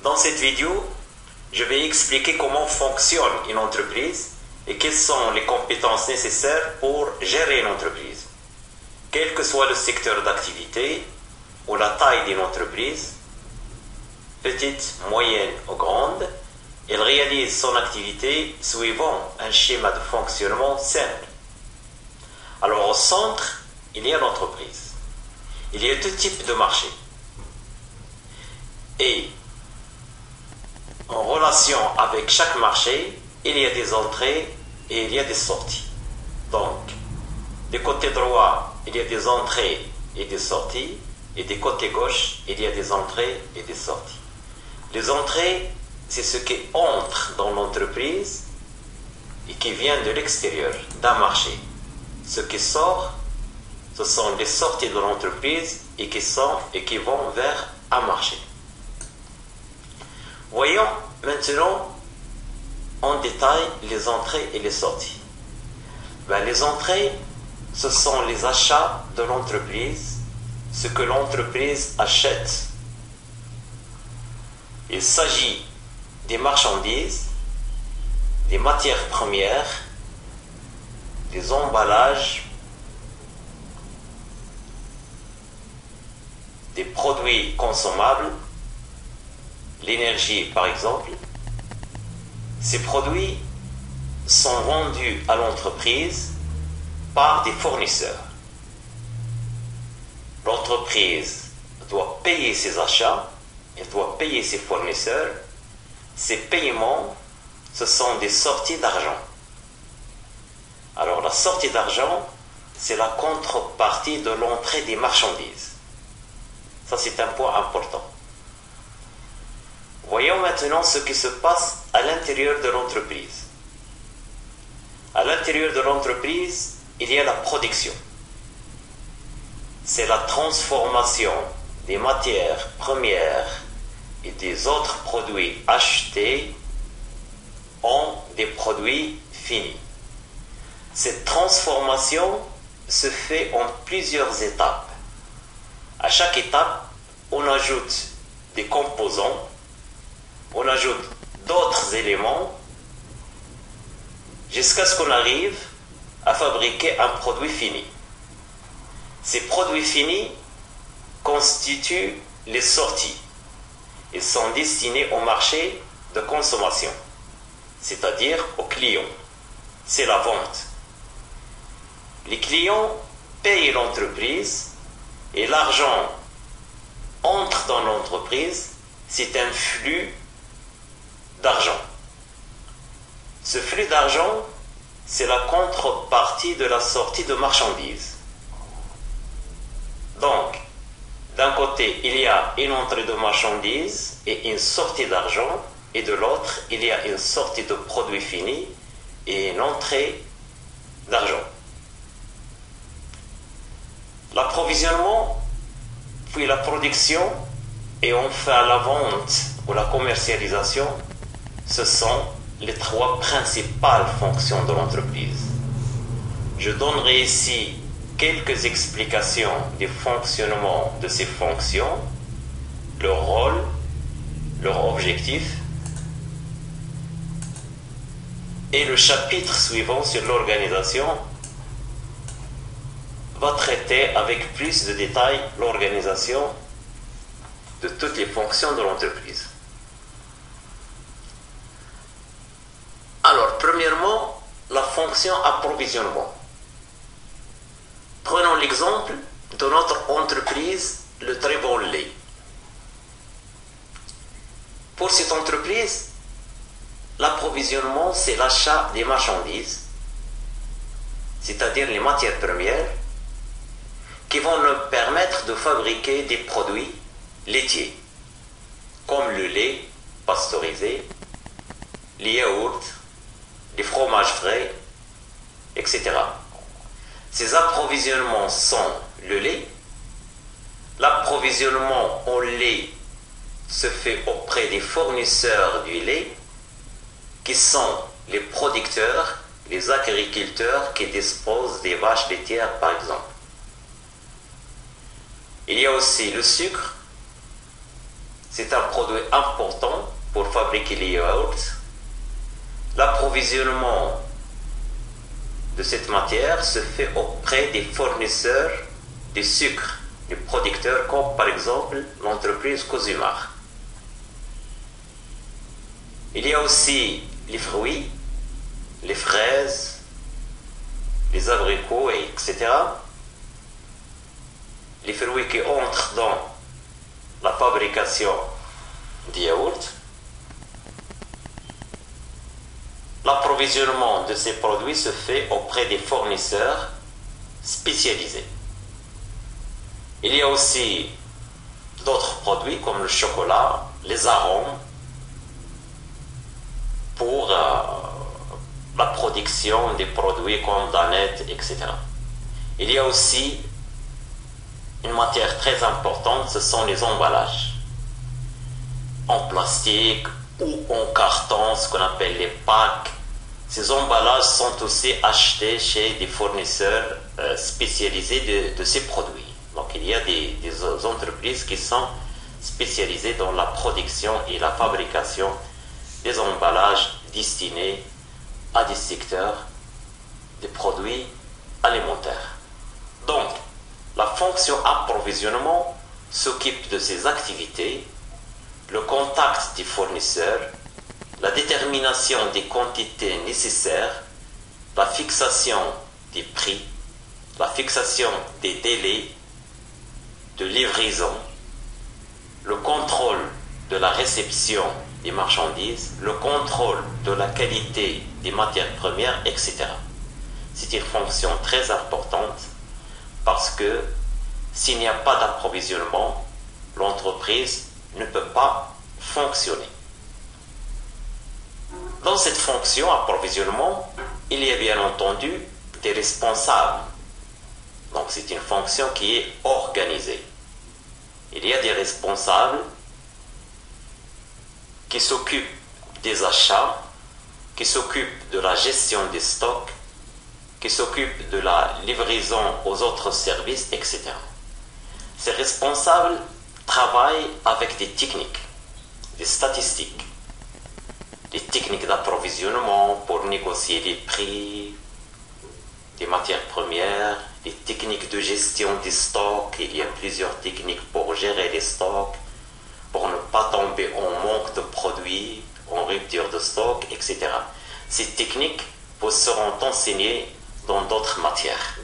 Dans cette vidéo, je vais expliquer comment fonctionne une entreprise et quelles sont les compétences nécessaires pour gérer une entreprise. Quel que soit le secteur d'activité ou la taille d'une entreprise, petite, moyenne ou grande, elle réalise son activité suivant un schéma de fonctionnement simple. Alors au centre, il y a l'entreprise. Il y a deux types de marchés. Et en relation avec chaque marché, il y a des entrées et il y a des sorties. Donc, du côté droit, il y a des entrées et des sorties, et du côté gauche, il y a des entrées et des sorties. Les entrées, c'est ce qui entre dans l'entreprise et qui vient de l'extérieur, d'un marché. Ce qui sort, ce sont les sorties de l'entreprise et qui vont vers un marché. Voyons maintenant en détail les entrées et les sorties. Les entrées, ce sont les achats de l'entreprise, ce que l'entreprise achète. Il s'agit des marchandises, des matières premières, des emballages, des produits consommables, l'énergie par exemple. Ces produits sont vendus à l'entreprise par des fournisseurs. L'entreprise doit payer ses achats, elle doit payer ses fournisseurs. Ces paiements, ce sont des sorties d'argent. Alors la sortie d'argent, c'est la contrepartie de l'entrée des marchandises. Ça, c'est un point important. Voyons maintenant ce qui se passe à l'intérieur de l'entreprise. À l'intérieur de l'entreprise, il y a la production. C'est la transformation des matières premières et des autres produits achetés en des produits finis. Cette transformation se fait en plusieurs étapes. À chaque étape, on ajoute des composants, on ajoute d'autres éléments jusqu'à ce qu'on arrive à fabriquer un produit fini. Ces produits finis constituent les sorties. Ils sont destinés au marché de consommation, c'est-à-dire aux clients. C'est la vente. Les clients payent l'entreprise et l'argent entre dans l'entreprise. C'est un flux d'argent. Ce flux d'argent, c'est la contrepartie de la sortie de marchandises. Donc, d'un côté, il y a une entrée de marchandises et une sortie d'argent, et de l'autre, il y a une sortie de produits finis et une entrée d'argent. L'approvisionnement, puis la production, et enfin la vente ou la commercialisation, ce sont les trois principales fonctions de l'entreprise. Je donnerai ici quelques explications du fonctionnement de ces fonctions, leur rôle, leur objectif, et le chapitre suivant sur l'organisation va traiter avec plus de détails l'organisation de toutes les fonctions de l'entreprise. Alors, premièrement, la fonction approvisionnement. Prenons l'exemple de notre entreprise, le Très Bon Lait. Pour cette entreprise, l'approvisionnement, c'est l'achat des marchandises, c'est-à-dire les matières premières, qui vont nous permettre de fabriquer des produits laitiers, comme le lait pasteurisé, les yaourts, les fromages frais, etc. Ces approvisionnements sont le lait. L'approvisionnement en lait se fait auprès des fournisseurs du lait, qui sont les producteurs, les agriculteurs qui disposent des vaches laitières, par exemple. Il y a aussi le sucre c'est un produit important pour fabriquer les yaourts. L'approvisionnement de cette matière se fait auprès des fournisseurs de sucre, des producteurs comme par exemple l'entreprise Cosumar. Il y a aussi les fruits, les fraises, les abricots, etc. Les fruits qui entrent dans la fabrication des yaourts. L'approvisionnement de ces produits se fait auprès des fournisseurs spécialisés. Il y a aussi d'autres produits comme le chocolat, les arômes, pour la production des produits comme Danette, etc. Il y a aussi une matière très importante, ce sont les emballages. En plastique ou en carton, ce qu'on appelle les packs. Ces emballages sont aussi achetés chez des fournisseurs spécialisés de ces produits. Donc il y a des entreprises qui sont spécialisées dans la production et la fabrication des emballages destinés à des secteurs des produits alimentaires. Donc, la fonction approvisionnement s'occupe de ces activités, le contact des fournisseurs, la détermination des quantités nécessaires, la fixation des prix, la fixation des délais de livraison, le contrôle de la réception des marchandises, le contrôle de la qualité des matières premières, etc. C'est une fonction très importante parce que s'il n'y a pas d'approvisionnement, l'entreprise ne peut pas fonctionner. Dans cette fonction approvisionnement, il y a bien entendu des responsables. Donc c'est une fonction qui est organisée. Il y a des responsables qui s'occupent des achats, qui s'occupent de la gestion des stocks, qui s'occupent de la livraison aux autres services, etc. Ces responsables travaillent avec des techniques, des statistiques, des techniques d'approvisionnement pour négocier les prix des matières premières, des techniques de gestion des stocks. Il y a plusieurs techniques pour gérer les stocks, pour ne pas tomber en manque de produits, en rupture de stock, etc. Ces techniques vous seront enseignées dans d'autres matières.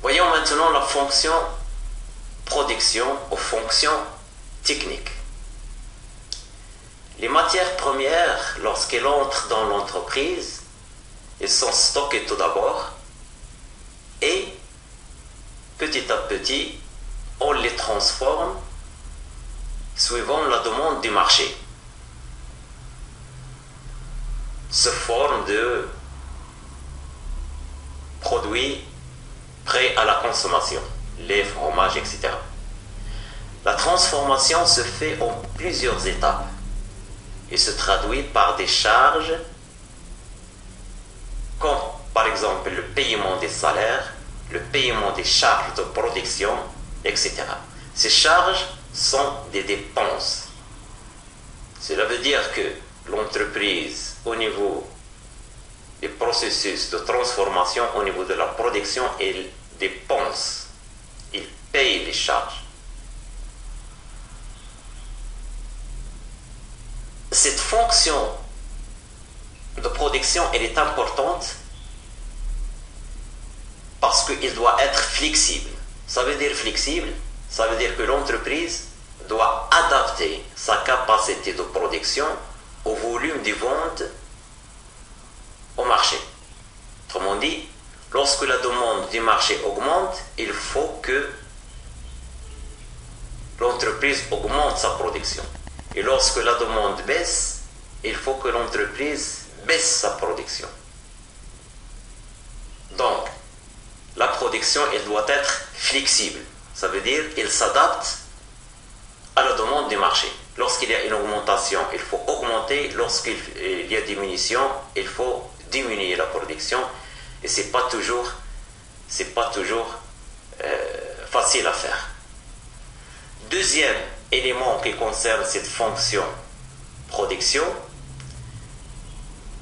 Voyons maintenant la fonction production aux fonctions techniques. Les matières premières, lorsqu'elles entrent dans l'entreprise, elles sont stockées tout d'abord et petit à petit, on les transforme suivant la demande du marché. Sous forme de produits prêts à la consommation, lait, fromage, etc. La transformation se fait en plusieurs étapes et se traduit par des charges comme par exemple le paiement des salaires, le paiement des charges de production, etc. Ces charges sont des dépenses. Cela veut dire que l'entreprise, au niveau des processus de transformation, au niveau de la production, elle dépense, il paye les charges. Cette fonction de production, elle est importante parce qu'il doit être flexible. Ça veut dire flexible, ça veut dire que l'entreprise doit adapter sa capacité de production au volume de vente au marché. Autrement dit, lorsque la demande du marché augmente, il faut que l'entreprise augmente sa production. Et lorsque la demande baisse, il faut que l'entreprise baisse sa production. Donc, la production, elle doit être flexible. Ça veut dire qu'elle s'adapte à la demande du marché. Lorsqu'il y a une augmentation, il faut augmenter. Lorsqu'il y a diminution, il faut diminuer la production. Et ce n'est pas toujours facile à faire. Deuxième élément qui concerne cette fonction production,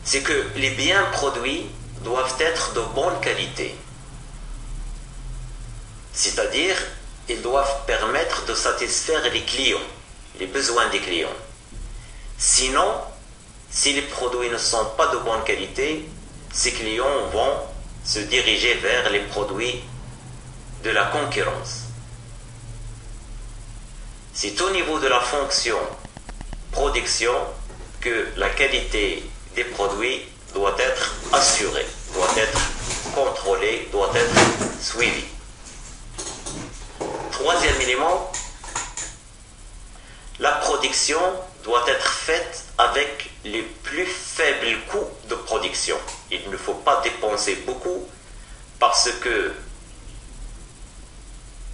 c'est que les biens produits doivent être de bonne qualité. C'est-à-dire, ils doivent permettre de satisfaire les clients, les besoins des clients. Sinon, si les produits ne sont pas de bonne qualité, ces clients vont se diriger vers les produits de la concurrence. C'est au niveau de la fonction production que la qualité des produits doit être assurée, doit être contrôlée, doit être suivie. Troisième élément, la production doit être faite avec les plus faibles coûts de production. Il ne faut pas dépenser beaucoup parce que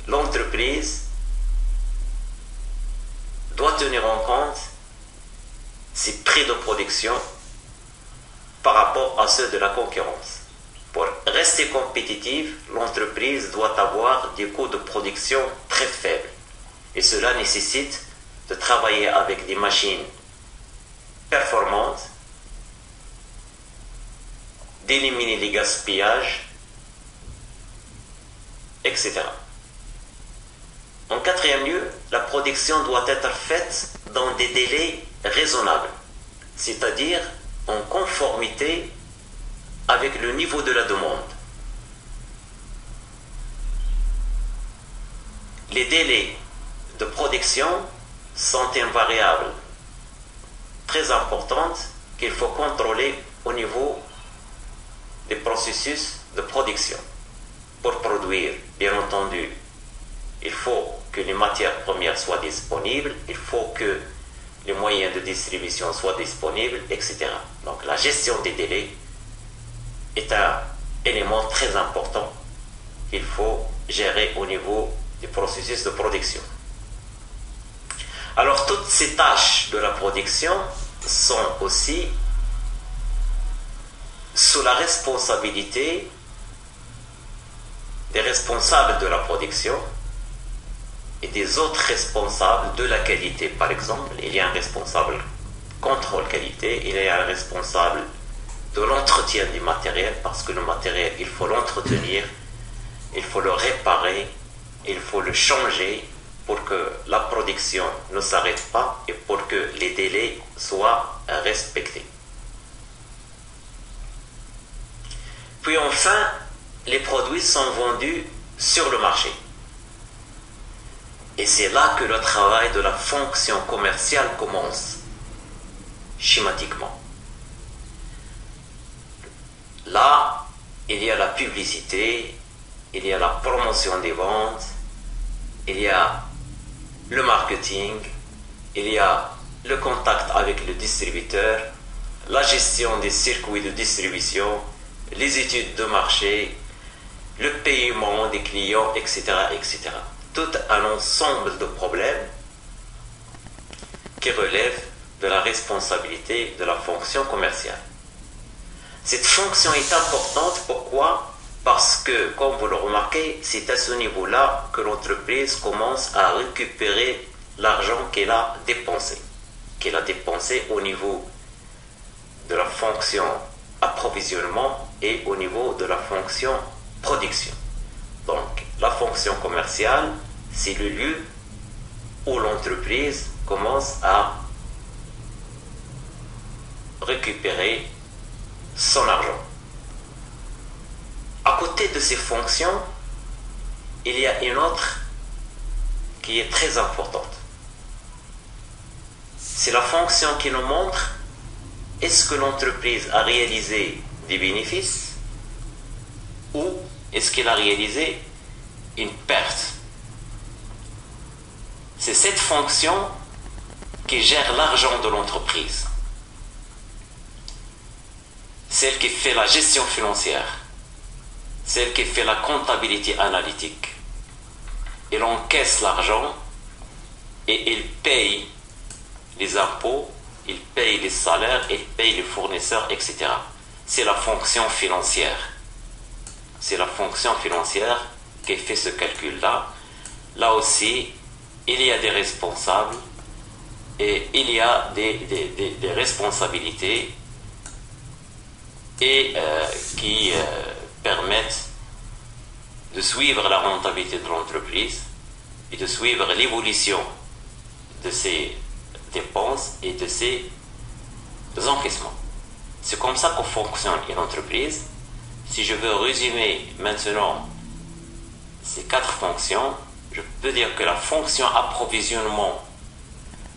l'entreprise doit tenir en compte ses prix de production par rapport à ceux de la concurrence. Pour rester compétitive, l'entreprise doit avoir des coûts de production très faibles. Et cela nécessite de travailler avec des machines performantes, d'éliminer les gaspillages, etc. En quatrième lieu, la production doit être faite dans des délais raisonnables, c'est-à-dire en conformité avec le niveau de la demande. Les délais de production sont une variable très importante qu'il faut contrôler au niveau des processus de production. Pour produire, bien entendu, il faut que les matières premières soient disponibles, il faut que les moyens de distribution soient disponibles, etc. Donc la gestion des délais est un élément très important qu'il faut gérer au niveau du processus de production. Alors toutes ces tâches de la production sont aussi sous la responsabilité des responsables de la production et des autres responsables de la qualité. Par exemple, il y a un responsable contrôle qualité, il y a un responsable de l'entretien du matériel, parce que le matériel, il faut l'entretenir, il faut le réparer, il faut le changer pour que la production ne s'arrête pas et pour que les délais soient respectés. Puis enfin, les produits sont vendus sur le marché. Et c'est là que le travail de la fonction commerciale commence, schématiquement. Là, il y a la publicité, il y a la promotion des ventes, il y a le marketing, il y a le contact avec le distributeur, la gestion des circuits de distribution, les études de marché, le paiement des clients, etc., etc. Tout un ensemble de problèmes qui relèvent de la responsabilité de la fonction commerciale. Cette fonction est importante, pourquoi? Parce que, comme vous le remarquez, c'est à ce niveau-là que l'entreprise commence à récupérer l'argent qu'elle a dépensé au niveau de la fonction approvisionnement et au niveau de la fonction production. Donc, la fonction commerciale, c'est le lieu où l'entreprise commence à récupérer son argent. À côté de ces fonctions, il y a une autre qui est très importante. C'est la fonction qui nous montre est-ce que l'entreprise a réalisé des bénéfices ou est-ce qu'elle a réalisé une perte. C'est cette fonction qui gère l'argent de l'entreprise. Celle qui fait la gestion financière, celle qui fait la comptabilité analytique. Elle encaisse l'argent et elle paye les impôts, elle paye les salaires, elle paye les fournisseurs, etc. C'est la fonction financière. C'est la fonction financière qui fait ce calcul-là. Là aussi, il y a des responsables et il y a des responsabilités et qui permettent de suivre la rentabilité de l'entreprise et de suivre l'évolution de ses dépenses et de ses encaissements. C'est comme ça que fonctionne une entreprise. Si je veux résumer maintenant ces 4 fonctions, je peux dire que la fonction approvisionnement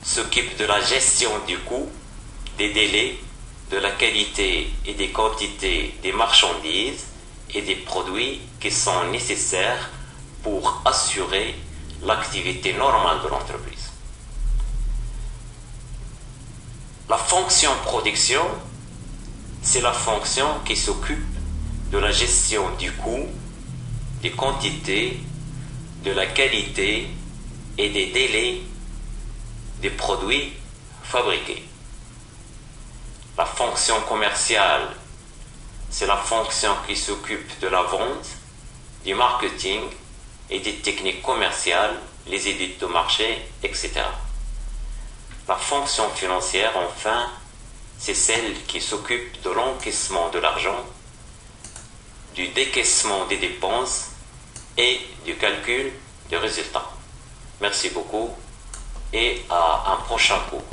s'occupe de la gestion du coût, des délais, de la qualité et des quantités des marchandises et des produits qui sont nécessaires pour assurer l'activité normale de l'entreprise. La fonction production, c'est la fonction qui s'occupe de la gestion du coût, des quantités, de la qualité et des délais des produits fabriqués. La fonction commerciale, c'est la fonction qui s'occupe de la vente, du marketing et des techniques commerciales, les études de marché, etc. La fonction financière, enfin, c'est celle qui s'occupe de l'encaissement de l'argent, du décaissement des dépenses et du calcul des résultats. Merci beaucoup et à un prochain cours.